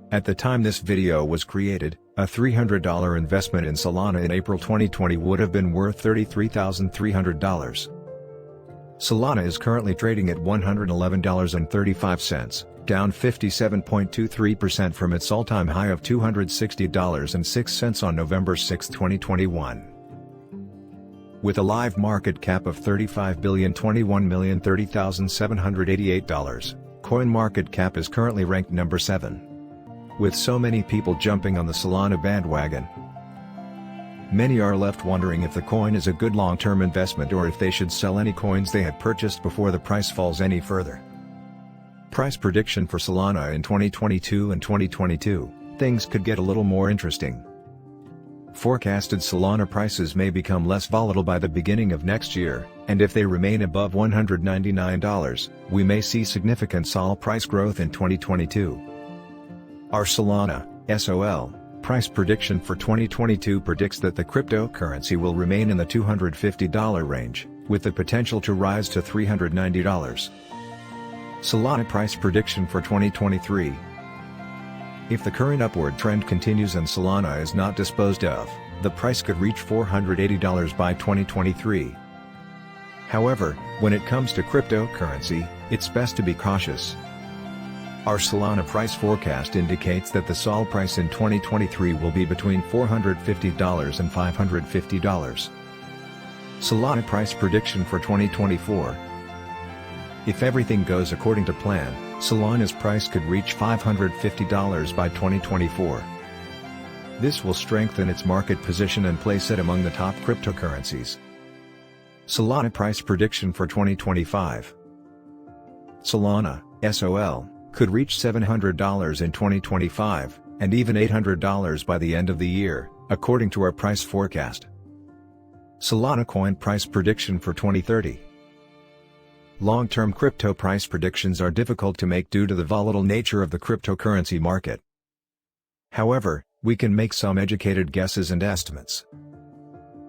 At the time this video was created, a $300 investment in Solana in April 2020 would have been worth $33,300. Solana is currently trading at $111.35, down 57.23% from its all-time high of $260.06 on November 6, 2021. With a live market cap of $35,021,030,788, CoinMarketCap is currently ranked number 7. With so many people jumping on the Solana bandwagon, many are left wondering if the coin is a good long-term investment or if they should sell any coins they had purchased before the price falls any further. Price prediction for Solana in 2022 and 2022, things could get a little more interesting. Forecasted Solana prices may become less volatile by the beginning of next year, and if they remain above $199, we may see significant SOL price growth in 2022. Our Solana, SOL, price prediction for 2022 predicts that the cryptocurrency will remain in the $250 range, with the potential to rise to $390. Solana price prediction for 2023. If the current upward trend continues and Solana is not disposed of, the price could reach $480 by 2023. However, when it comes to cryptocurrency, it's best to be cautious. Our Solana price forecast indicates that the SOL price in 2023 will be between $450 and $550. Solana price prediction for 2024. If everything goes according to plan, Solana's price could reach $550 by 2024. This will strengthen its market position and place it among the top cryptocurrencies. Solana price prediction for 2025. Solana, SOL, could reach $700 in 2025, and even $800 by the end of the year, according to our price forecast. Solana coin price prediction for 2030. Long-term crypto price predictions are difficult to make due to the volatile nature of the cryptocurrency market. However, we can make some educated guesses and estimates.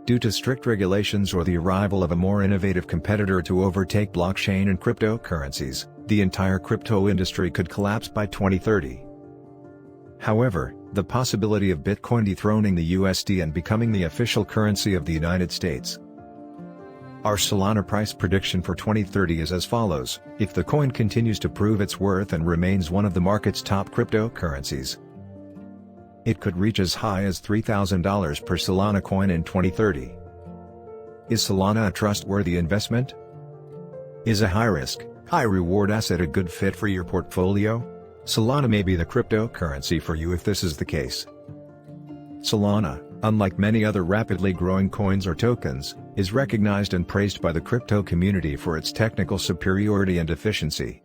Due to strict regulations or the arrival of a more innovative competitor to overtake blockchain and cryptocurrencies, the entire crypto industry could collapse by 2030. However, the possibility of Bitcoin dethroning the USD and becoming the official currency of the United States. Our Solana price prediction for 2030 is as follows: if the coin continues to prove its worth and remains one of the market's top cryptocurrencies, it could reach as high as $3,000 per Solana coin in 2030. Is Solana a trustworthy investment? Is a high-risk, high-reward asset a good fit for your portfolio? Solana may be the cryptocurrency for you if this is the case. Solana, unlike many other rapidly growing coins or tokens, is recognized and praised by the crypto community for its technical superiority and efficiency.